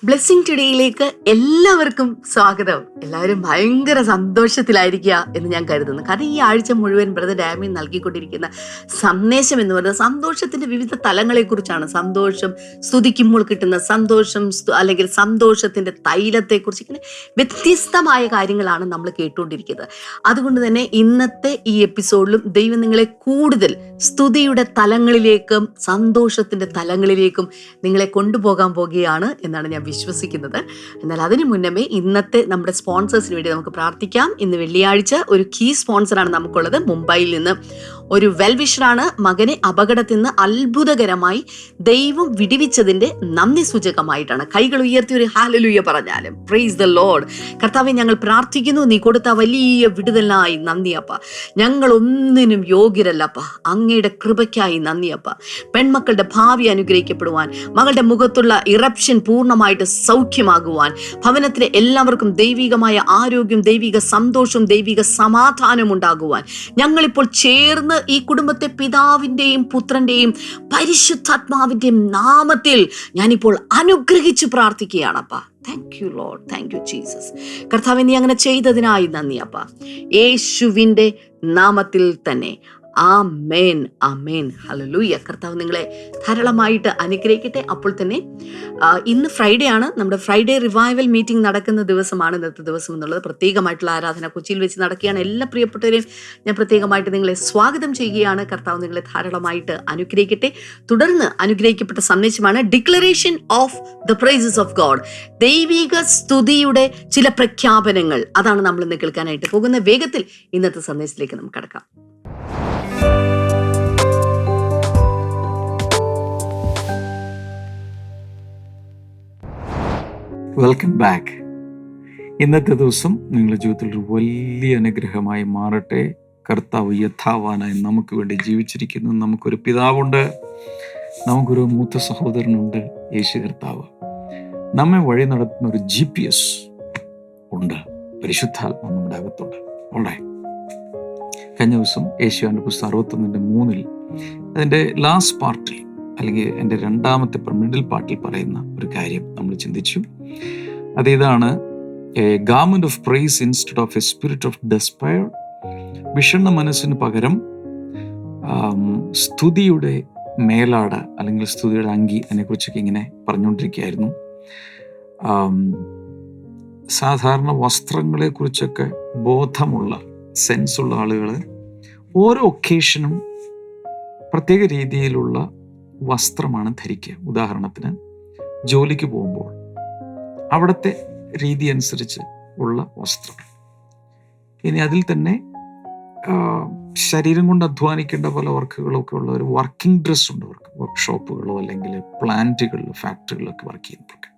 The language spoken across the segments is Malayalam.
ബ്ലെസ്സിങ് ടുഡേയിലേക്ക് എല്ലാവർക്കും സ്വാഗതം. എല്ലാവരും ഭയങ്കര സന്തോഷത്തിലായിരിക്കുക എന്ന് ഞാൻ കരുതുന്നു. കാരണം ഈ ആഴ്ച മുഴുവൻ ബ്രദർ ഡാമിൻ നൽകിക്കൊണ്ടിരിക്കുന്ന സന്ദേശം എന്ന് പറയുന്നത് സന്തോഷത്തിന്റെ വിവിധ തലങ്ങളെക്കുറിച്ചാണ്. സന്തോഷം, സ്തുതിക്കുമ്പോൾ കിട്ടുന്ന സന്തോഷം, അല്ലെങ്കിൽ സന്തോഷത്തിന്റെ തൈലത്തെക്കുറിച്ച്, ഇങ്ങനെ വ്യത്യസ്തമായ കാര്യങ്ങളാണ് നമ്മൾ കേട്ടുകൊണ്ടിരിക്കുന്നത്. അതുകൊണ്ട് തന്നെ ഇന്നത്തെ ഈ എപ്പിസോഡിലും ദൈവം നിങ്ങളെ കൂടുതൽ സ്തുതിയുടെ തലങ്ങളിലേക്കും സന്തോഷത്തിന്റെ തലങ്ങളിലേക്കും നിങ്ങളെ കൊണ്ടുപോകാൻ പോകുകയാണ് എന്നാണ് ഞാൻ വിശ്വസിക്കുന്നത്. എന്നാൽ അതിനു മുന്നമേ ഇന്നത്തെ നമ്മുടെ സ്പോൺസേഴ്സിന് വേണ്ടി നമുക്ക് പ്രാർത്ഥിക്കാം. ഇന്ന് വെള്ളിയാഴ്ച ഒരു കീ സ്പോൺസറാണ് നമുക്കുള്ളത്. മുംബൈയിൽ നിന്ന് ഒരു വെൽവിഷറാണ്. മകനെ അപകടത്തിൽ നിന്ന് അത്ഭുതകരമായി ദൈവം വിടിവിച്ചതിന്റെ നന്ദി സൂചകമായിട്ടാണ്. കൈകൾ ഉയർത്തി ഒരു ഹല്ലേലൂയ പറഞ്ഞാലും പ്രൈസ് ദ ലോർഡ്. കർത്താവെ, ഞങ്ങൾ പ്രാർത്ഥിക്കുന്നു, നീ കൊടുത്ത വലിയ വിടുതലിനായി നന്ദിയപ്പ. ഞങ്ങൾ ഒന്നിനും യോഗ്യരല്ലപ്പ, അങ്ങയുടെ കൃപയ്ക്കായി നന്ദിയപ്പ. പെൺമക്കളുടെ ഭാവി അനുഗ്രഹിക്കപ്പെടുവാൻ, മകളുടെ മുഖത്തുള്ള ഇറപ്ഷൻ പൂർണ്ണമായിട്ട് സൗഖ്യമാകുവാൻ, ഭവനത്തിലെ എല്ലാവർക്കും ദൈവികമായ ആരോഗ്യം, ദൈവിക സന്തോഷവും ദൈവിക സമാധാനം ഉണ്ടാകുവാൻ, ഞങ്ങളിപ്പോൾ ചേർന്ന് ഈ കുടുംബത്തെ പിതാവിന്റെയും പുത്രന്റെയും പരിശുദ്ധാത്മാവിന്റെയും നാമത്തിൽ ഞാനിപ്പോൾ അനുഗ്രഹിച്ച് പ്രാർത്ഥിക്കുകയാണപ്പ. Thank you Lord, thank you Jesus. കർത്താവേ, നീ അങ്ങനെ ചെയ്തതിനായി നന്ദിയപ്പ. യേശുവിന്റെ നാമത്തിൽ തന്നെ ആമേൻ, ആമേൻ, ഹല്ലേലൂയ. കർത്താവ് നിങ്ങളെ ധാരാളമായിട്ട് അനുഗ്രഹിക്കട്ടെ. അപ്പോൾ തന്നെ ഇന്ന് ഫ്രൈഡേ ആണ്. നമ്മുടെ ഫ്രൈഡേ റിവൈവൽ മീറ്റിംഗ് നടക്കുന്ന ദിവസമാണ് ഇന്നത്തെ ദിവസം എന്നുള്ളത്. പ്രത്യേകമായിട്ടുള്ള ആരാധന കൊച്ചിയിൽ വെച്ച് നടക്കുകയാണ്. എല്ലാ പ്രിയപ്പെട്ടവരെയും ഞാൻ പ്രത്യേകമായിട്ട് നിങ്ങളെ സ്വാഗതം ചെയ്യുകയാണ്. കർത്താവ് നിങ്ങളെ ധാരാളമായിട്ട് അനുഗ്രഹിക്കട്ടെ. തുടർന്ന് അനുഗ്രഹിക്കപ്പെട്ട സന്ദേശമാണ് declaration of the praises of God. ദൈവിക സ്തുതിയുടെ ചില പ്രഖ്യാപനങ്ങൾ, അതാണ് നമ്മൾ ഇന്ന് കേൾക്കാനായിട്ട് പോകുന്ന. വേഗത്തിൽ ഇന്നത്തെ സന്ദേശത്തിലേക്ക് നമുക്ക് കടക്കാം. Welcome back. ഇന്നത്തെ ദിവസം നിങ്ങളുടെ ജീവിതത്തിൽ ഒരു വലിയ അനുഗ്രഹമായി മാറട്ടെ. കർത്താവ് യഥാവാനായി നമുക്ക് വേണ്ടി ജീവിച്ചിരിക്കുന്നു. നമുക്കൊരു പിതാവുണ്ട്, നമുക്കൊരു മൂത്ത സഹോദരനുണ്ട്, യേശു കർത്താവ്. നമ്മെ വഴി നടത്തുന്ന ഒരു GPS ഉണ്ട്, പരിശുദ്ധാത്മ നമ്മുടെ അകത്തുണ്ട്. ഓൾറൈറ്റ്. കഴിഞ്ഞ ദിവസം യേശുവിൻ്റെ പുസ്തകം 61:3 അതിൻ്റെ ലാസ്റ്റ് പാർട്ടിൽ, അല്ലെങ്കിൽ എൻ്റെ രണ്ടാമത്തെ മിഡിൽ പാർട്ടിൽ പറയുന്ന ഒരു കാര്യം നമ്മൾ ചിന്തിച്ചു. അതിതാണ്, a garment of praise instead of a spirit of despair. വിഷണ്ണ മനസ്സിന് പകരം സ്തുതിയുടെ മേലാട അല്ലെങ്കിൽ സ്തുതിയുടെ അങ്കി, അതിനെക്കുറിച്ചൊക്കെ ഇങ്ങനെ പറഞ്ഞുകൊണ്ടിരിക്കുകയായിരുന്നു. സാധാരണ വസ്ത്രങ്ങളെ കുറിച്ചൊക്കെ ബോധമുള്ള, സെൻസുള്ള ആളുകൾ ഓരോ ഒക്കേഷനും പ്രത്യേക രീതിയിലുള്ള വസ്ത്രമാണ് ധരിക്കുക. ഉദാഹരണത്തിന് ജോലിക്ക് പോകുമ്പോൾ അവിടുത്തെ രീതി അനുസരിച്ച് ഉള്ള വസ്ത്രം. ഇനി അതിൽ തന്നെ ശരീരം കൊണ്ട് അധ്വാനിക്കേണ്ട പല വർക്കുകളൊക്കെ ഉള്ള ഒരു വർക്കിംഗ് ഡ്രസ്സ് ഉണ്ട് അവർക്ക്. വർക്ക്ഷോപ്പുകളോ അല്ലെങ്കിൽ പ്ലാന്റുകളിലോ ഫാക്ടറികളിലൊക്കെ വർക്ക് ചെയ്യുന്നവർക്ക്.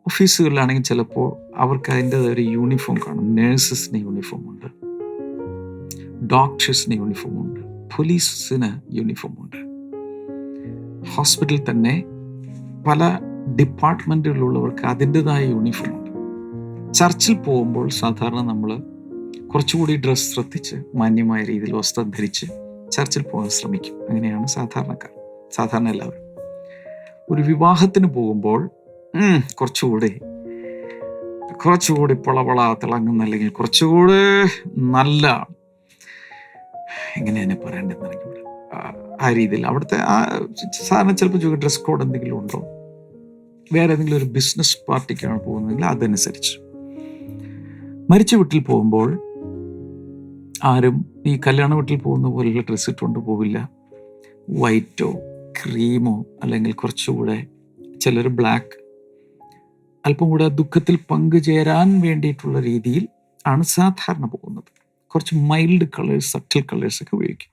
ഓഫീസുകളിലാണെങ്കിൽ ചിലപ്പോൾ അവർക്ക് അതിൻ്റെതായ ഒരു യൂണിഫോം കാണും. നേഴ്സസിന് യൂണിഫോം ഉണ്ട്, ഡോക്ടേഴ്സിന് യൂണിഫോം ഉണ്ട്, പോലീസിന് യൂണിഫോം ഉണ്ട്. ഹോസ്പിറ്റലിൽ തന്നെ പല ഡിപ്പാർട്ട്മെൻറ്റുകളിലുള്ളവർക്ക് അതിൻ്റെതായ യൂണിഫോം ഉണ്ട്. ചർച്ചിൽ പോകുമ്പോൾ സാധാരണ നമ്മൾ കുറച്ചുകൂടി ഡ്രസ്സ് ശ്രദ്ധിച്ച് മാന്യമായ രീതിയിൽ വസ്ത്രം ധരിച്ച് ചർച്ചിൽ പോകാൻ ശ്രമിക്കും. അങ്ങനെയാണ് സാധാരണ എല്ലാവരും. ഒരു വിവാഹത്തിന് പോകുമ്പോൾ കുറച്ചുകൂടി പൊളപള തിളങ്ങുന്ന, അല്ലെങ്കിൽ കുറച്ചുകൂടി നല്ല, എങ്ങനെയാണ് പറയേണ്ടതെന്ന് ആ രീതിയിൽ അവിടുത്തെ സാധാരണ ചിലപ്പോൾ ഡ്രസ് കോഡ് എന്തെങ്കിലും ഉണ്ടോ, വേറെ ഏതെങ്കിലും ഒരു ബിസിനസ് പാർട്ടിക്കാണ് പോകുന്നതെങ്കിൽ അതനുസരിച്ച്. മരിച്ച വീട്ടിൽ പോകുമ്പോൾ ആരും ഈ കല്യാണ വീട്ടിൽ പോകുന്ന പോലെയുള്ള ഡ്രസ്സ് ഇട്ടുകൊണ്ട് പോവില്ല. വൈറ്റോ ക്രീമോ അല്ലെങ്കിൽ കുറച്ചുകൂടെ ചിലർ ബ്ലാക്ക്, അല്പം കൂടെ ദുഃഖത്തിൽ പങ്കുചേരാൻ വേണ്ടിയിട്ടുള്ള രീതിയിൽ ആണ് സാധാരണ പോകുന്നത്. കുറച്ച് മൈൽഡ് കളേഴ്സ്, സട്ടിൽ കളേഴ്സൊക്കെ ഉപയോഗിക്കും.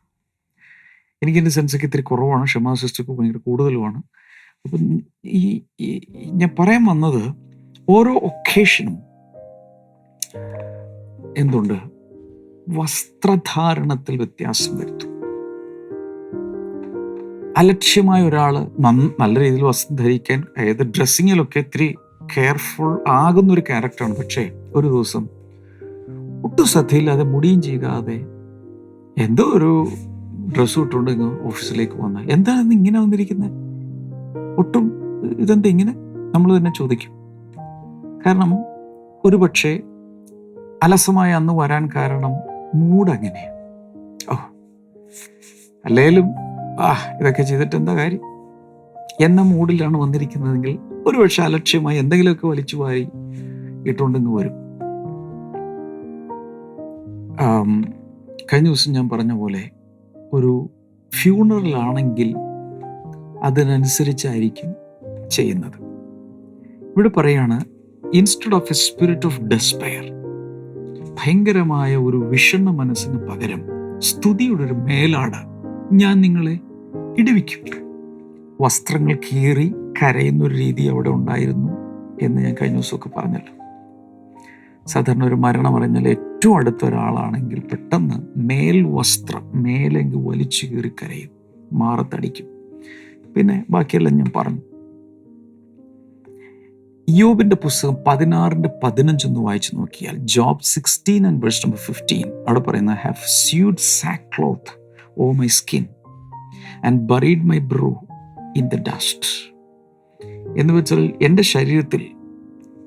എനിക്കെൻ്റെ സെൻസൊക്കെ ഇത്തിരി കുറവാണ്, ക്ഷമാസിസ്റ്റൊക്കെ ഭയങ്കര കൂടുതലുമാണ്. അപ്പം ഈ ഞാൻ പറയാൻ വന്നത്, ഓരോ ഒക്കേഷനും എന്തുണ്ട്, വസ്ത്രധാരണത്തിൽ വ്യത്യാസം വരുത്തും. അലക്ഷ്യമായ ഒരാൾ നല്ല രീതിയിൽ വസ്ത്രം ധരിക്കാൻ, അതായത് ഡ്രസ്സിങ്ങിലൊക്കെ ഇത്തിരി കെയർഫുൾ ആകുന്നൊരു ക്യാരക്ടറാണ്. പക്ഷേ ഒരു ദിവസം ഒട്ടും ശ്രദ്ധയില്ലാതെ, മുടിയും ചെയ്യാതെ, എന്തോ ഒരു ഡ്രസ്സ് ഇട്ടുകൊണ്ട് ഓഫീസിലേക്ക് വന്നാൽ, എന്താണ് ഇങ്ങനെ വന്നിരിക്കുന്നത്, ഒട്ടും ഇതെന്താ ഇങ്ങനെ നമ്മൾ തന്നെ ചോദിക്കും. കാരണം ഒരുപക്ഷെ അലസമായ അന്ന് വരാൻ കാരണം മൂഡ് അങ്ങനെയാണ്. അല്ലേലും ഇതൊക്കെ ചെയ്തിട്ട് എന്താ കാര്യം എന്ന മൂഡിലാണ് വന്നിരിക്കുന്നതെങ്കിൽ ഒരുപക്ഷെ അലക്ഷ്യമായി എന്തെങ്കിലുമൊക്കെ വലിച്ചു വാരി ഇട്ടുകൊണ്ടിങ്ങ് വരും. കഴിഞ്ഞ ദിവസം ഞാൻ പറഞ്ഞ പോലെ ഒരു ഫ്യൂണറലാണെങ്കിൽ അതിനനുസരിച്ചായിരിക്കും ചെയ്യുന്നത്. ഇവിടെ പറയാണ്, instead of a spirit of despair, ഭയങ്കരമായ ഒരു വിഷണ്ണ മനസ്സിന് പകരം സ്തുതിയുടെ ഒരു മേലാട ഞാൻ നിങ്ങളെ ഇടിവിക്കും. വസ്ത്രങ്ങൾ കീറി കരയുന്നൊരു രീതി അവിടെ ഉണ്ടായിരുന്നു എന്ന് ഞാൻ കഴിഞ്ഞ ദിവസമൊക്കെ പറഞ്ഞല്ലോ. സാധാരണ ഒരു മരണം അറിഞ്ഞാൽ ഏറ്റവും അടുത്ത ഒരാളാണെങ്കിൽ പെട്ടെന്ന് മേൽവസ്ത്രം മേലെങ്കിൽ വലിച്ചു കീറി കരയും, മാറത്തടിക്കും. പിന്നെ ബാക്കിയെല്ലാം ഞാൻ പറഞ്ഞു. യോബിന്റെ പുസ്തകം 16:15 വായിച്ചു നോക്കിയാൽ, ജോബ് 16:15 അവിടെ പറയുന്ന, have sewed sackcloth o my skin and buried my brow in the dust. എന്ന് വെച്ചാൽ എൻ്റെ ശരീരത്തിൽ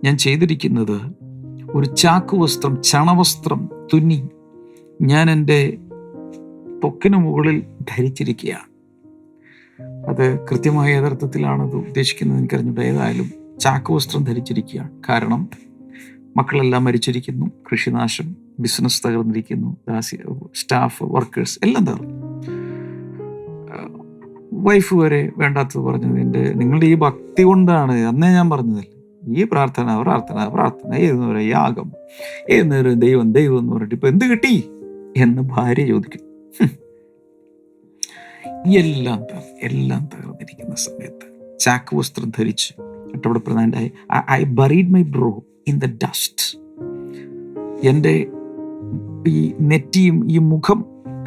ഞാൻ ചെയ്തിരിക്കുന്നത് ഒരു ചാക്കുവസ്ത്രം, ചണവസ്ത്രം തുന്നി ഞാൻ എൻ്റെ ത്വക്കിന് മുകളിൽ ധരിച്ചിരിക്കുകയാണ്. അത് കൃത്യമായ യഥാർത്ഥത്തിലാണത് ഉദ്ദേശിക്കുന്നത് എനിക്കറിഞ്ഞിട്ട്. ഏതായാലും ചാക്കുവസ്ത്രം ധരിച്ചിരിക്കുകയാണ്. കാരണം മക്കളെല്ലാം മരിച്ചിരിക്കുന്നു, കൃഷിനാശം, ബിസിനസ് തകർന്നിരിക്കുന്നു, സ്റ്റാഫ്, വർക്കേഴ്സ് എല്ലാം തകർന്നു. വൈഫ് വരെ വേണ്ടാത്തത് പറഞ്ഞത്, നിങ്ങളുടെ ഈ ഭക്തി കൊണ്ടാണ്, അന്നേ ഞാൻ പറഞ്ഞതല്ലേ, ഈ പ്രാർത്ഥന പ്രാർത്ഥന പ്രാർത്ഥന, ഏത് നേരം യാഗം, ഏത് നേരം ദൈവം ദൈവം എന്ന് പറഞ്ഞിട്ട് ഇപ്പൊ എന്ത് കിട്ടി എന്ന് ഭാര്യ ചോദിക്കും. എല്ലാം തകർന്നിരിക്കുന്ന സമയത്ത് ചാക്ക് വസ്ത്രം ധരിച്ച് അവിടെ പ്രധാനമായി, I buried my bro in the dust. എൻ്റെ ഈ നെറ്റിയും ഈ മുഖം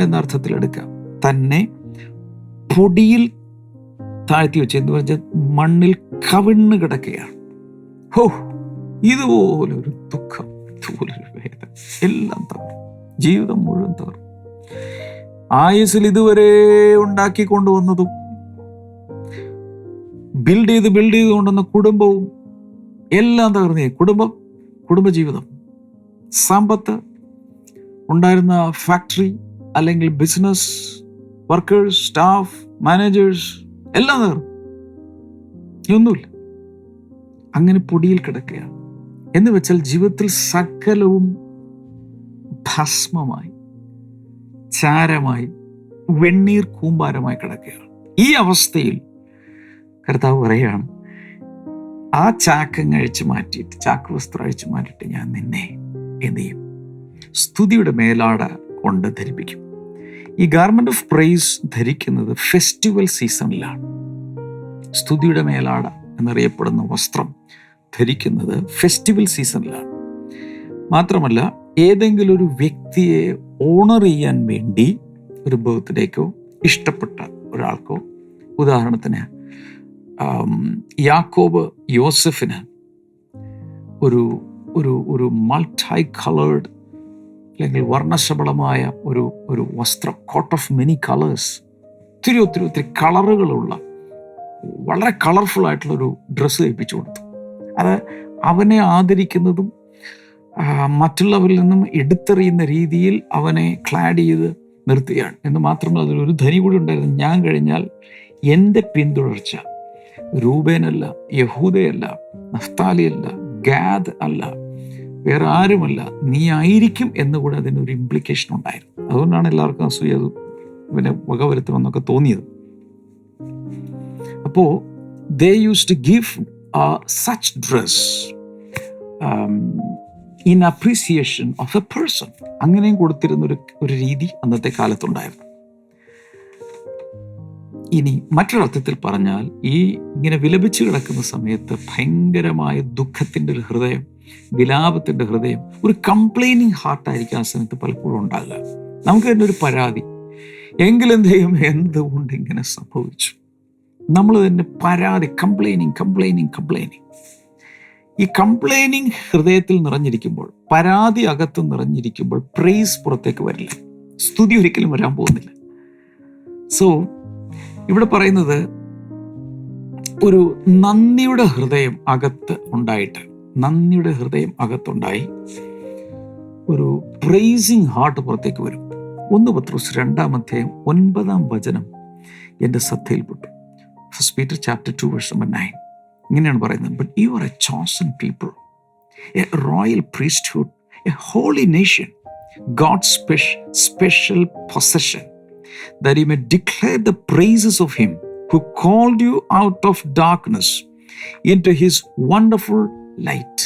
എന്ന അർത്ഥത്തിലെടുക്കാം, തന്നെ പൊടിയിൽ താഴ്ത്തി വെച്ച്, എന്ന് പറഞ്ഞാൽ മണ്ണിൽ കവിണ്ണ് കിടക്കുകയാണ്. ഇതുപോലൊരു ദുഃഖം, ഇതുപോലൊരു വേദന, എല്ലാം തകർന്നു, ജീവിതം മുഴുവൻ തകർന്നു. ആയുസ്സിൽ ഇതുവരെ ഉണ്ടാക്കി കൊണ്ടുവന്നതും ബിൽഡ് ചെയ്ത് കൊണ്ടുവന്ന കുടുംബവും എല്ലാം തകർന്നേ. കുടുംബജീവിതം, സമ്പത്ത്, ഉണ്ടായിരുന്ന ഫാക്ടറി അല്ലെങ്കിൽ ബിസിനസ്, വർക്കേഴ്സ്, സ്റ്റാഫ്, മാനേജേഴ്സ് എല്ലാം തകർന്നു. ഒന്നുമില്ല, അങ്ങനെ പൊടിയിൽ കിടക്കുകയാണ്. എന്ന് വെച്ചാൽ ജീവിതത്തിൽ സകലവും ഭസ്മമായി, ചാരമായി, വെണ്ണീർ കൂമ്പാരമായി കിടക്കുകയാണ്. ഈ അവസ്ഥയിൽ കർത്താവ് പറയുകയാണ്, ആ ചാക്കങ്ങ് അഴിച്ചു മാറ്റിയിട്ട്, ചാക്ക് വസ്ത്രം അഴിച്ചു മാറ്റിയിട്ട് ഞാൻ നിന്നെ എന്ത് ചെയ്യും? സ്തുതിയുടെ മേലാട കൊണ്ട് ധരിപ്പിക്കും. ഈ ഗാർമെന്റ് ഓഫ് പ്രൈസ് ധരിക്കുന്നത് ഫെസ്റ്റിവൽ സീസണിലാണ്. സ്തുതിയുടെ മേലാട എന്നറിയപ്പെടുന്ന വസ്ത്രം ധരിക്കുന്നത് ഫെസ്റ്റിവൽ സീസണിലാണ്. മാത്രമല്ല, ഏതെങ്കിലും ഒരു വ്യക്തിയെ ഓണർ ചെയ്യാൻ വേണ്ടി, ഒരു ബർത്ത്ഡേക്കോ ഇഷ്ടപ്പെട്ട ഒരാൾക്കോ, ഉദാഹരണത്തിന് യാക്കോബ് യോസഫിന് ഒരു ഒരു ഒരു മൾട്ടി കളേർഡ് അല്ലെങ്കിൽ വർണ്ണശബളമായ ഒരു വസ്ത്രം, കോട്ട് ഓഫ് മെനി കളേഴ്സ്, ഒത്തിരി കളറുകളുള്ള വളരെ കളർഫുൾ ആയിട്ടുള്ളൊരു ഡ്രസ്സ് തയ്പ്പിച്ചു കൊടുത്തു. അത് അവനെ ആദരിക്കുന്നതും മറ്റുള്ളവരിൽ നിന്നും എടുത്തെറിയുന്ന രീതിയിൽ അവനെ ക്ലാഡ് ചെയ്ത് നിർത്തുകയാണ്. എന്ന് മാത്രമല്ല, അതിലൊരു ധനി കൂടി ഉണ്ടായിരുന്നു, ഞാൻ കഴിഞ്ഞാൽ എൻ്റെ പിന്തുടർച്ച രൂബേനല്ല, യഹൂദയല്ല, നഫ്താലിയല്ല, ഗാദ് അല്ല, വേറെ ആരുമല്ല, നീ ആയിരിക്കും എന്നുകൂടെ അതിനൊരു ഇംപ്ലിക്കേഷൻ ഉണ്ടായിരുന്നു. അതുകൊണ്ടാണ് എല്ലാവർക്കും അസൂയ ഇവനെ വകവരുത്തുമെന്നൊക്കെ തോന്നിയത്. അപ്പോൾ they used to give such dress in appreciation of a person. അങ്ങനെയും കൊടുത്തിരുന്ന ഒരു രീതി അന്നത്തെ കാലത്തുണ്ടായിരുന്നു. ഇനി മറ്റൊരർത്ഥത്തിൽ പറഞ്ഞാൽ, ഈ ഇങ്ങനെ വിലപിച്ച് കിടക്കുന്ന സമയത്ത് ഭയങ്കരമായ ദുഃഖത്തിൻ്റെ ഒരു ഹൃദയം, വിലാപത്തിൻ്റെ ഹൃദയം, ഒരു കംപ്ലൈനിങ് ഹാർട്ടായിരിക്കും ആ സമയത്ത് പലപ്പോഴും ഉണ്ടാകുക. നമുക്ക് തന്നെ ഒരു പരാതി, എങ്കിലും ദൈവം എന്തുകൊണ്ട് ഇങ്ങനെ സംഭവിച്ചു, നമ്മൾ തന്നെ പരാതി, കംപ്ലൈനിങ്. ഈ കംപ്ലൈനിങ് ഹൃദയത്തിൽ നിറഞ്ഞിരിക്കുമ്പോൾ, പരാതി അകത്ത് നിറഞ്ഞിരിക്കുമ്പോൾ പ്രൈസ് പുറത്തേക്ക് വരില്ല, സ്തുതി ഒരിക്കലും വരാൻ പോകുന്നില്ല. സോ ഇവിടെ പറയുന്നത്, ഒരു നന്ദിയുടെ ഹൃദയം അകത്തുണ്ടായി ഒരു പ്രൈസിങ് ഹാർട്ട് പുറത്തേക്ക് വരും. 1 പത്രോസ് 2:9 എൻ്റെ ശ്രദ്ധയിൽപ്പെട്ടു. 1 Peter chapter 2 verse number 9 ഇങ്ങനെയാണ് പറയുന്നത്. But you are a chosen people, a royal priesthood, a holy nation, God's special possession, that you may declare the praises of him who called you out of darkness into his wonderful light.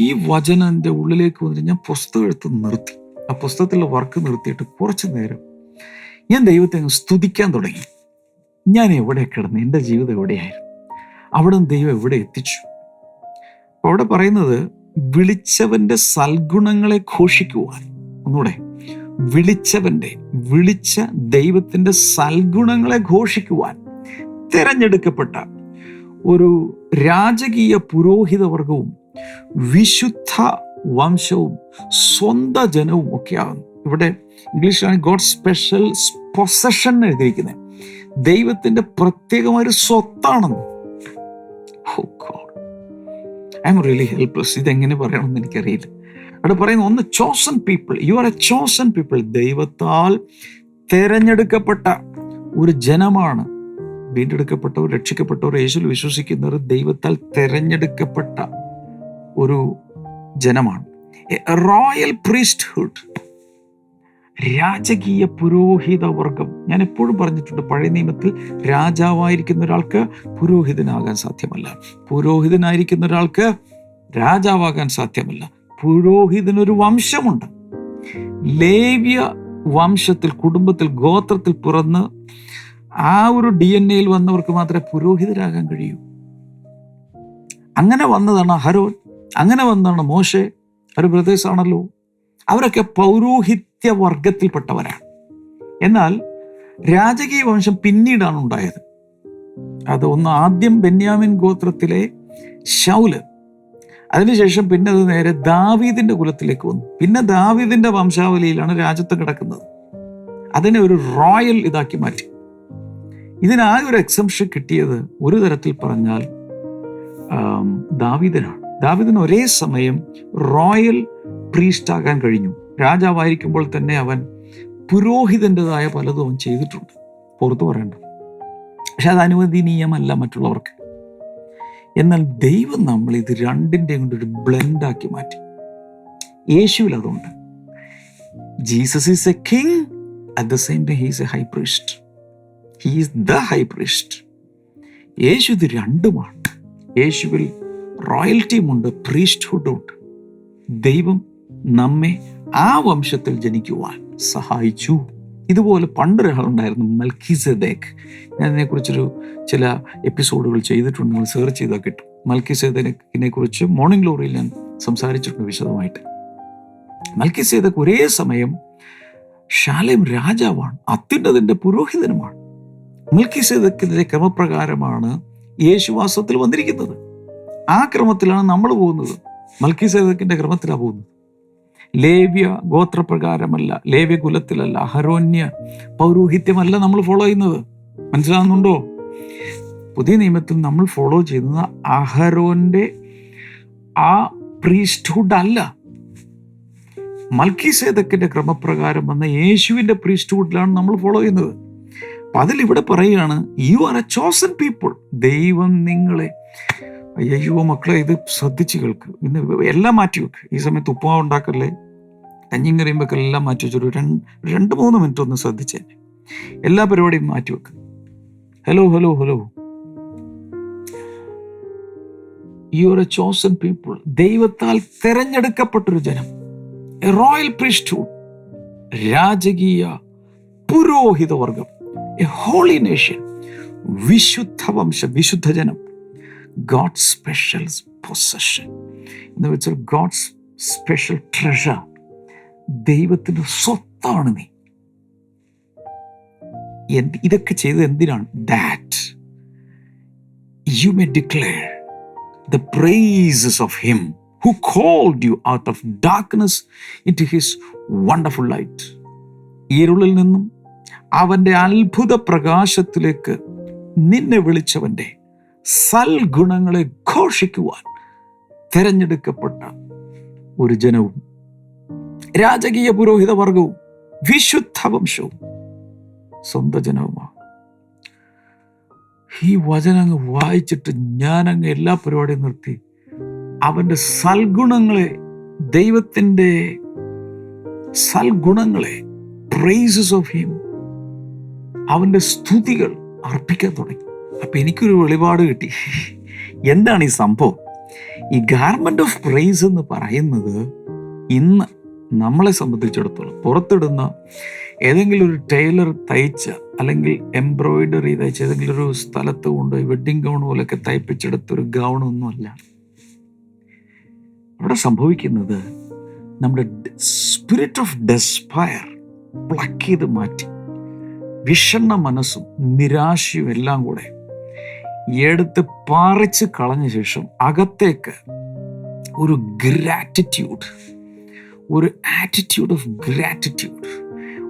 ഈ വചനം എൻ്റെ ഉള്ളിലേക്ക് വന്നിട്ട് ഞാൻ പുസ്തകം എടുത്ത് നിർത്തി. ആ പുസ്തകത്തിലുള്ള വർക്ക് നിർത്തിയിട്ട് കുറച്ചു നേരം ഞാൻ ദൈവത്തെ സ്തുതിക്കാൻ തുടങ്ങി. ഞാൻ എവിടെ കിടന്നു, എൻ്റെ ജീവിതം എവിടെയായിരുന്നു, അവിടെ നിന്ന് ദൈവം എവിടെ എത്തിച്ചു. അവിടെ പറയുന്നത് വിളിച്ചവൻ്റെ സൽഗുണങ്ങളെ ഘോഷിക്കുവാൻ, ഒന്നുകൂടെ വിളിച്ച ദൈവത്തിൻ്റെ സൽഗുണങ്ങളെ ഘോഷിക്കുവാൻ തിരഞ്ഞെടുക്കപ്പെട്ട ഒരു രാജകീയ പുരോഹിത വർഗവും വിശുദ്ധ വംശവും സ്വന്തം ജനവും ഒക്കെയാകുന്നു. ഇവിടെ ഇംഗ്ലീഷിലാണ് ഗോഡ് സ്പെഷ്യൽ പൊസഷൻ എഴുതിയിരിക്കുന്നത്. ദൈവത്തിൻ്റെ പ്രത്യേകമായൊരു സ്വത്താണെന്ന്. I am really helpless. ഇതെങ്ങനെ പറയണമെന്ന് എനിക്കറിയില്ല. അവിടെ പറയുന്നത്, ഒന്ന് chosen people, you are a chosen people. ദൈവത്താൽ തിരഞ്ഞെടുക്കപ്പെട്ട ഒരു ജനമാണ്. വീണ്ടെടുക്കപ്പെട്ടവർ, രക്ഷിക്കപ്പെട്ടവർ, യേശുവിൽ വിശ്വസിക്കുന്നവർ ദൈവത്താൽ തിരഞ്ഞെടുക്കപ്പെട്ട ഒരു ജനമാണ്. റോയൽ പ്രീസ്റ്റ്ഹുഡ്, രാജകീയ പുരോഹിത വർഗം. ഞാൻ എപ്പോഴും പറഞ്ഞിട്ടുണ്ട്, പഴയ നിയമത്തിൽ രാജാവായിരിക്കുന്ന ഒരാൾക്ക് പുരോഹിതനാകാൻ സാധ്യമല്ല, പുരോഹിതനായിരിക്കുന്ന ഒരാൾക്ക് രാജാവാകാൻ സാധ്യമല്ല. പുരോഹിതനൊരു വംശമുണ്ട്. ലേവ്യ വംശത്തിൽ, കുടുംബത്തിൽ, ഗോത്രത്തിൽ പിറന്ന് ആ ഒരു DNA വന്നവർക്ക് മാത്രമേ പുരോഹിതരാകാൻ കഴിയൂ. അങ്ങനെ വന്നതാണ് അഹരോൻ, അങ്ങനെ വന്നതാണ് മോശെ. ഒരു ബ്രദേഴ്സാണല്ലോ. അവരൊക്കെ പൗരോഹിത്യ വർഗത്തിൽപ്പെട്ടവരാണ്. എന്നാൽ രാജകീയ വംശം പിന്നീടാണ് ഉണ്ടായത്. അത് ആദ്യം ബെന്യാമിൻ ഗോത്രത്തിലെ ശൗല്, അതിനുശേഷം പിന്നെ അത് നേരെ ദാവീദിന്റെ കുലത്തിലേക്ക് വന്നു. പിന്നെ ദാവീദിന്റെ വംശാവലിയിലാണ് രാജ്യത്ത് കിടക്കുന്നത്. അതിനെ ഒരു റോയൽ ഇതാക്കി മാറ്റി. ഇതിനാകെ ഒരു എക്സംഷൻ കിട്ടിയത് ഒരു തരത്തിൽ പറഞ്ഞാൽ ദാവീദിനാണ്. ദാവീദിന് ഒരേ സമയം റോയൽ പ്രീസ്റ്റ് ആകാൻ കഴിഞ്ഞു. രാജാവായിരിക്കുമ്പോൾ തന്നെ അവൻ പുരോഹിതൻ്റെതായ പലതും അവൻ ചെയ്തിട്ടുണ്ട്, പുറത്തു പറയണ്ട. പക്ഷെ അത് അനുവദനീയമല്ല മറ്റുള്ളവർക്ക്. എന്നാൽ ദൈവം നമ്മൾ ഇത് രണ്ടിൻ്റെയും കൊണ്ട് ഒരു ബ്ലെൻഡാക്കി മാറ്റി. യേശുവിൽ അതുണ്ട്. Jesus is a king, at the same time he is a high priest. He is the high priest. യേശു ഇത് രണ്ടുമാണ്. യേശുവിൽ റോയൽറ്റിയുമുണ്ട്, പ്രീസ്റ്റ്ഹുഡുമുണ്ട്. ദൈവം നമ്മെ ആ വംശത്തിൽ ജനിക്കുവാൻ സഹായിച്ചു. ഇതുപോലെ പണ്ടൊരാളുണ്ടായിരുന്നു, മൽക്കീസേദെക്ക്. ഞാൻ അതിനെക്കുറിച്ചൊരു ചില എപ്പിസോഡുകൾ ചെയ്തിട്ടുണ്ട്, നിങ്ങൾ സെർച്ച് ചെയ്താൽ കിട്ടും. മൽക്കീസേദെക്കിനെ കുറിച്ച് മോർണിംഗ് ഗ്ലോറിയിൽ ഞാൻ സംസാരിച്ചിട്ടുണ്ട് വിശദമായിട്ട്. മൽക്കീസേദെക്ക് ഒരേ സമയം ശാലേം രാജാവാണ്, അത്യുന്നതന്റെ പുരോഹിതനുമാണ്. മൽക്കീസേദെക്കിന്റെ ക്രമപ്രകാരമാണ് യേശുവാസത്തിൽ വന്നിരിക്കുന്നത്. ആ ക്രമത്തിലാണ് നമ്മൾ പോകുന്നത്. മൽക്കീസേദെക്കിന്റെ ക്രമത്തിലാണ് പോകുന്നത്. ലേവ്യ ഗോത്രപ്രകാരമല്ല, ലേവ്യ കുലത്തിലല്ല, അഹരോന്യ പൗരോഹിത്യമല്ല നമ്മൾ ഫോളോ ചെയ്യുന്നത്. മനസ്സിലാകുന്നുണ്ടോ? പുതിയ നിയമത്തിൽ നമ്മൾ ഫോളോ ചെയ്യുന്നത് അഹരോന്റെ ആ പ്രീസ്റ്റ്ഹുഡ് അല്ല. മൽക്കീസേദെക്കിന്റെ ക്രമപ്രകാരം വന്ന യേശുവിന്റെ പ്രീസ്റ്റ്ഹുഡിലാണ് നമ്മൾ ഫോളോ ചെയ്യുന്നത്. അപ്പൊ അതിലിവിടെ പറയുകയാണ്, U are a chosen people. ദൈവം നിങ്ങളെ, അയ്യോ മക്കളെ, ഇത് ശ്രദ്ധിച്ച് കേൾക്ക്. ഇന്ന് എല്ലാം മാറ്റി വെക്ക്. ഈ സമയത്ത് ഉപ്പുമാവ് ഉണ്ടാക്കല്ലേ, കഞ്ഞിയും കറിയും വെക്കൽ എല്ലാം മാറ്റി വെച്ചൊരു 2-3 മിനിറ്റ് ഒന്ന് ശ്രദ്ധിച്ചേ. എല്ലാ പരിപാടിയും മാറ്റി വെക്ക്. Hello hello hello, U are a chosen people. ദൈവത്താൽ തിരഞ്ഞെടുക്കപ്പെട്ടൊരു ജനം, എ റോയൽ പ്രീസ്റ്റ്ഹുഡ്, രാജകീയ പുരോഹിത വർഗം, എ ഹോളി നേഷൻ, വിശുദ്ധ വംശം, വിശുദ്ധ ജനം, ഗോഡ്സ് സ്പെഷ്യൽ പൊസഷൻ എന്ന് വെച്ചാൽ ഗോഡ്സ് സ്പെഷ്യൽ ട്രഷർ. ദൈവത്തിൻ്റെ സ്വത്താണ് നീ. ഇതൊക്കെ ചെയ്തത് എന്തിനാണ്? That you may declare the praises of him who called you out of darkness into his wonderful light. ഇരുളിൽ നിന്നും അവൻ്റെ അത്ഭുത പ്രകാശത്തിലേക്ക് നിന്നെ വിളിച്ചവന്റെ സൽഗുണങ്ങളെ ഘോഷിക്കുവാൻ തെരഞ്ഞെടുക്കപ്പെട്ട ഒരു ജനവും രാജകീയ പുരോഹിത വർഗവും വിശുദ്ധ വംശവും സ്വന്തം ജനവുമാണ്. ഈ വചനങ്ങ് വായിച്ചിട്ട് ഞാനങ്ങ് എല്ലാ പരിപാടിയും നിർത്തി അവന്റെ സൽഗുണങ്ങളെ, ദൈവത്തിൻ്റെ സൽഗുണങ്ങളെ, പ്രൈസസ് ഓഫ് ഹിം, അവന്റെ സ്തുതികൾ അർപ്പിക്കാൻ തുടങ്ങി. അപ്പൊ എനിക്കൊരു വെളിപാട് കിട്ടി. എന്താണ് ഈ സംഭവം? ഈ ഗാർമെന്റ് ഓഫ് പ്രൈസ് എന്ന് പറയുന്നത് ഇന്ന് നമ്മളെ സംബന്ധിച്ചിടത്തോളം പുറത്തിടുന്ന ഏതെങ്കിലും ഒരു ടൈലർ തയ്ച്ച അല്ലെങ്കിൽ എംബ്രോയിഡറി തയ്ച്ച ഏതെങ്കിലും ഒരു സ്ഥലത്ത് കൊണ്ടുപോയി വെഡ്ഡിങ് ഗൗൺ പോലെയൊക്കെ തയ്പ്പിച്ചെടുത്തൊരു ഗൗണൊന്നുമല്ല. അവിടെ സംഭവിക്കുന്നത് നമ്മുടെ സ്പിരിറ്റ് ഓഫ് ഡെസ്പയർ പ്ലക്ക് ചെയ്ത് മാറ്റി വിഷണ്ണ മനസ്സും നിരാശയും എല്ലാം കൂടെ എടുത്ത് പാറിച്ച് കളഞ്ഞ ശേഷം അകത്തേക്ക് ഒരു ഗ്രാറ്റിറ്റ്യൂഡ്, ഒരു ആറ്റിറ്റ്യൂഡ് ഓഫ് ഗ്രാറ്റിറ്റ്യൂഡ്,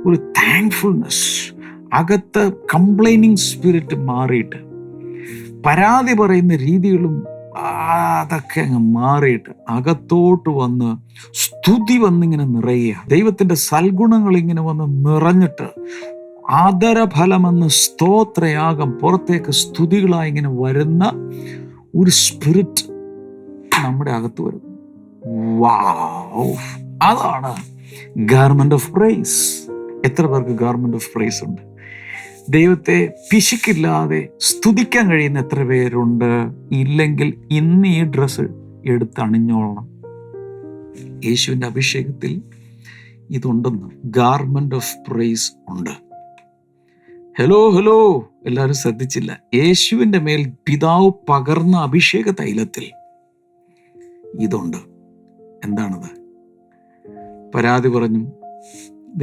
ഒരു താങ്ക്ഫുൾനെസ്, അകത്ത് കംപ്ലൈനിങ് സ്പിരിറ്റ് മാറിയിട്ട് പരാതി പറയുന്ന രീതികളും അതൊക്കെ അങ്ങ് മാറിയിട്ട് അകത്തോട്ട് വന്ന് സ്തുതി വന്നിങ്ങനെ നിറയുക. ദൈവത്തിൻ്റെ സൽഗുണങ്ങൾ ഇങ്ങനെ വന്ന് നിറഞ്ഞിട്ട് ആദരഫലമെന്ന് സ്തോത്രയാഗം പുറത്തേക്ക് സ്തുതികളായി ഇങ്ങനെ വരുന്ന ഒരു സ്പിരിറ്റ് നമ്മുടെ അകത്ത് വരുന്നു. വൗ! അതാണ് ഗാർമെന്റ് ഓഫ് പ്രൈസ്. എത്ര പേർക്ക് ഗാർമെന്റ് ഓഫ് പ്രൈസ് ഉണ്ട്? ദൈവത്തെ പിശുക്കില്ലാതെ സ്തുതിക്കാൻ കഴിയുന്ന എത്ര പേരുണ്ട്? ഇല്ലെങ്കിൽ ഇന്ന് ഈ ഡ്രസ്സ് എടുത്ത് അണിഞ്ഞോളണം. യേശുവിൻ്റെ അഭിഷേകത്തിൽ ഇതുണ്ടെന്ന്, ഗാർമെന്റ് ഓഫ് പ്രൈസ് ഉണ്ട്. ഹലോ എല്ലാവരും ശ്രദ്ധിച്ചില്ല. യേശുവിൻ്റെ മേൽ പിതാവ് പകർന്ന അഭിഷേക തൈലത്തിൽ ഇതുണ്ട്. എന്താണത്? പരാതി പറഞ്ഞു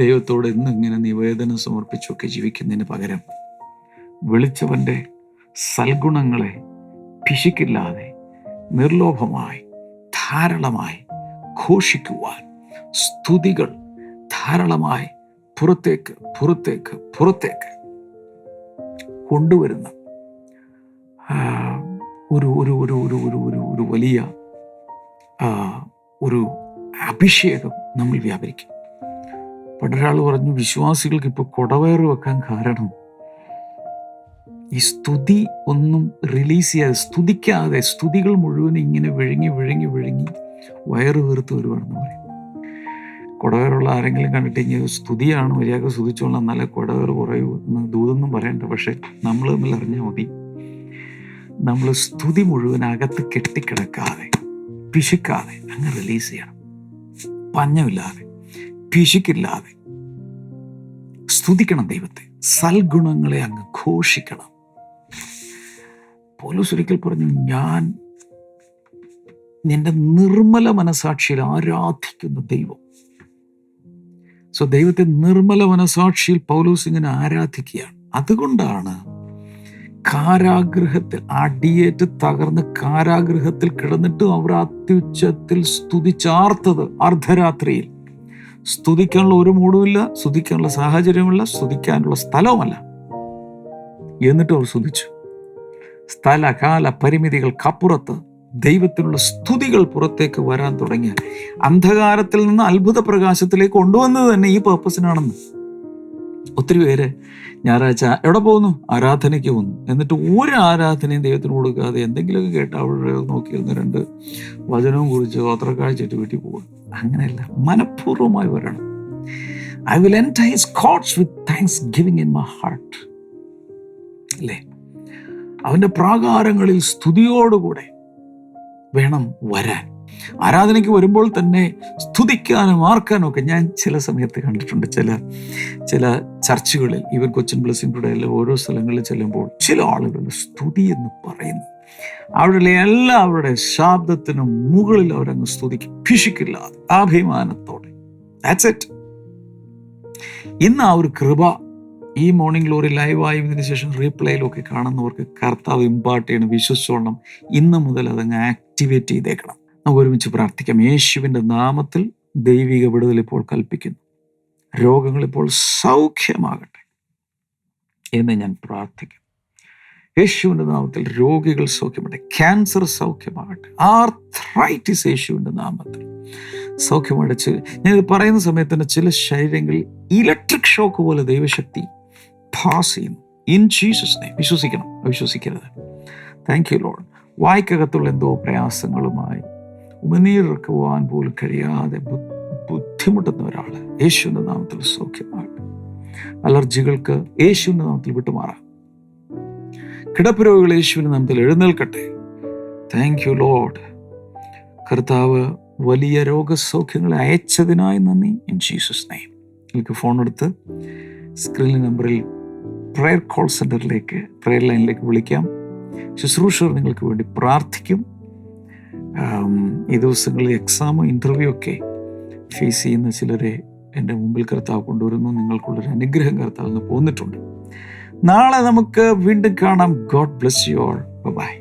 ദൈവത്തോട് എന്നും ഇങ്ങനെ നിവേദനം സമർപ്പിച്ചൊക്കെ ജീവിക്കുന്നതിന് പകരം വിളിച്ചവൻ്റെ സൽഗുണങ്ങളെ പിശുക്കില്ലാതെ നിർലോഭമായി ധാരാളമായി ഘോഷിക്കുവാൻ സ്തുതികൾ ധാരാളമായി പുറത്തേക്ക് പുറത്തേക്ക് പുറത്തേക്ക് കൊണ്ടുവരുന്ന ഒരു ഒരു ഒരു ഒരു ഒരു ഒരു ഒരു വലിയ ഒരു അഭിഷേകം നമ്മൾ വ്യാപരിക്കും. പണ്ടൊരാൾ പറഞ്ഞു, വിശ്വാസികൾക്ക് ഇപ്പോൾ കുടവയറ് വെക്കാൻ കാരണം ഈ സ്തുതി ഒന്നും റിലീസ് ചെയ്യാതെ, സ്തുതിക്കാതെ, സ്തുതികൾ മുഴുവൻ ഇങ്ങനെ വിഴുങ്ങി വിഴുങ്ങി വിഴുങ്ങി വയറ് വീർത്ത് വരുവാണെന്ന് പറയും. കുടവയറുള്ള ആരെങ്കിലും കണ്ടിട്ട് ഇങ്ങനെ സ്തുതിയാണ് മര്യാദ സ്തുതിച്ചോളാം, നല്ല കുടവയറ് കുറയൂ എന്ന് ദൂതൊന്നും പറയണ്ട. പക്ഷെ നമ്മൾ തമ്മിൽ അറിഞ്ഞാൽ മതി, നമ്മൾ സ്തുതി മുഴുവൻ അകത്ത് കെട്ടിക്കിടക്കാതെ പിശുക്കാതെ അങ്ങ് റിലീസ് ചെയ്യണം. പഞ്ഞമില്ലാതെ പിശുക്കില്ലാതെ സ്തുതിക്കണം ദൈവത്തെ, സൽഗുണങ്ങളെ അങ്ങ് ഘോഷിക്കണം. പൗലോസ് ഒരിക്കൽ പറഞ്ഞു, ഞാൻ നിന്റെ നിർമ്മല മനസാക്ഷിയിൽ ആരാധിക്കുന്ന ദൈവം. സോ ദൈവത്തെ നിർമ്മല മനസാക്ഷിയിൽ പൗലോസ് ഇങ്ങനെ ആരാധിക്കുകയാണ്. അതുകൊണ്ടാണ് കാരാഗൃഹത്തിൽ അടിയേറ്റ് തകർന്ന് കാരാഗൃഹത്തിൽ കിടന്നിട്ട് അവർ അത്യുച്ചത്തിൽ സ്തുതിച്ചാർത്തത്. അർദ്ധരാത്രിയിൽ സ്തുതിക്കാനുള്ള ഒരു മൂടുമില്ല, സ്തുതിക്കാനുള്ള സാഹചര്യമില്ല, സ്തുതിക്കാനുള്ള സ്ഥലവുമല്ല. എന്നിട്ടും അവർ സ്തുതിച്ചു. സ്ഥലകാല പരിമിതികൾക്കപ്പുറത്ത് ദൈവത്തിനുള്ള സ്തുതികൾ പുറത്തേക്ക് വരാൻ തുടങ്ങിയ അന്ധകാരത്തിൽ നിന്ന് അത്ഭുത പ്രകാശത്തിലേക്ക് കൊണ്ടുവന്നത് തന്നെ ഈ പർപ്പസിനാണെന്ന്. ഒത്തിരി പേര് ഞായറാഴ്ച എവിടെ പോകുന്നു? ആരാധനയ്ക്ക് പോകുന്നു. എന്നിട്ട് ഒരു ആരാധനയും ദൈവത്തിന് കൊടുക്കാതെ എന്തെങ്കിലുമൊക്കെ കേട്ട് അവിടെ നോക്കിയിരുന്ന 2 വചനവും കുറിച്ച് ഗോത്രക്കാഴ്ചയിട്ട് വീട്ടിൽ പോകും. അങ്ങനെയല്ല, മനഃപൂർവ്വമായി വരണം. I will enter his കോർട്ട്സ് with thanks giving in my heart. അല്ലേ? അവൻ്റെ പ്രാകാരങ്ങളിൽ സ്തുതിയോടുകൂടെ വേണം വരാൻ. ആരാധനയ്ക്ക് വരുമ്പോൾ തന്നെ സ്തുതിക്കാനും ആർക്കാനും ഒക്കെ ഞാൻ ചില സമയത്ത് കണ്ടിട്ടുണ്ട്. ചില ചർച്ചുകളിൽ, ഇവർ കൊച്ചിൻ ബ്ലെസ്സിംഗ് ടുഡേയിലെ ഓരോ സ്ഥലങ്ങളിൽ ചെല്ലുമ്പോൾ ചില ആളുകൾ സ്തുതി എന്ന് പറയുന്നു, അവിടെ എല്ലാവരുടെ ശബ്ദത്തിനും മുകളിൽ അവരങ്ങ് സ്തുതിക്കും, പിശുക്കില്ലാതെ അഭിമാനത്തോടെ. That's it. ഇന്ന് ആ ഒരു കൃപ ഈ മോർണിംഗ് ഗ്ലോറി ലൈവായി ഇതിന് ശേഷം റീപ്ലേയിലൊക്കെ കാണുന്നവർക്ക് കർത്താവ് ഇമ്പാർട്ട് ചെയ്യണം. വിശ്വസിച്ചോളണം. ഇന്ന് മുതൽ അതങ്ങ് ആക്ടിവേറ്റ് ചെയ്തേക്കണം. നമുക്ക് ഒരുമിച്ച് പ്രാർത്ഥിക്കാം. യേശുവിൻ്റെ നാമത്തിൽ ദൈവിക വിടുതൽ ഇപ്പോൾ കൽപ്പിക്കുന്നു. രോഗങ്ങൾ ഇപ്പോൾ സൗഖ്യമാകട്ടെ എന്ന് ഞാൻ പ്രാർത്ഥിക്കും. യേശുവിൻ്റെ നാമത്തിൽ രോഗികൾ സൗഖ്യമാകട്ടെ, ക്യാൻസർ സൗഖ്യമാകട്ടെ, ആർത്രൈറ്റിസ് യേശുവിൻ്റെ നാമത്തിൽ സൗഖ്യമടച്ച്. ഞാനിത് പറയുന്ന സമയത്ത് തന്നെ ചില ശരീരങ്ങളിൽ ഇലക്ട്രിക് ഷോക്ക് പോലെ ദൈവശക്തി പാസ് ചെയ്യുന്നു. In Jesus name. വിശ്വസിക്കണം, അവിശ്വസിക്കരുത്. Thank you Lord. വായ്ക്കകത്തുള്ള എന്തോ പ്രയാസങ്ങളുമായി ഉമിനീരിറക്കുവാൻ പോലും കഴിയാതെ ബുദ്ധിമുട്ടുന്ന ഒരാൾ യേശുവിൻ്റെ നാമത്തിൽ സൗഖ്യമാകട്ടെ. അലർജികൾക്ക് യേശുവിൻ്റെ നാമത്തിൽ വിട്ടുമാറാം. കിടപ്പ് രോഗികൾ യേശുവിൻ്റെ നാമത്തിൽ എഴുന്നേൽക്കട്ടെ. Thank you Lord. കർത്താവ് വലിയ രോഗസൗഖ്യങ്ങളെ അയച്ചതിനായി നന്ദി. In Jesus name. നിങ്ങൾക്ക് ഫോൺ എടുത്ത് സ്ക്രീനിൽ നമ്പറിൽ പ്രയർ കോൾ സെൻറ്ററിലേക്ക്, പ്രയർ ലൈനിലേക്ക് വിളിക്കാം. ശുശ്രൂഷകർ നിങ്ങൾക്ക് വേണ്ടി പ്രാർത്ഥിക്കും. ഈ ദിവസങ്ങളിൽ എക്സാമോ ഇൻ്റർവ്യൂ ഒക്കെ ഫേസ് ചെയ്യുന്ന ചിലരെ എൻ്റെ മുമ്പിൽ കർത്താവ് കൊണ്ടുവരുന്നു. നിങ്ങൾക്കുള്ളൊരു അനുഗ്രഹം കർത്താവ് പോന്നിട്ടുണ്ട്. നാളെ നമുക്ക് വീണ്ടും കാണാം. God bless you all. By.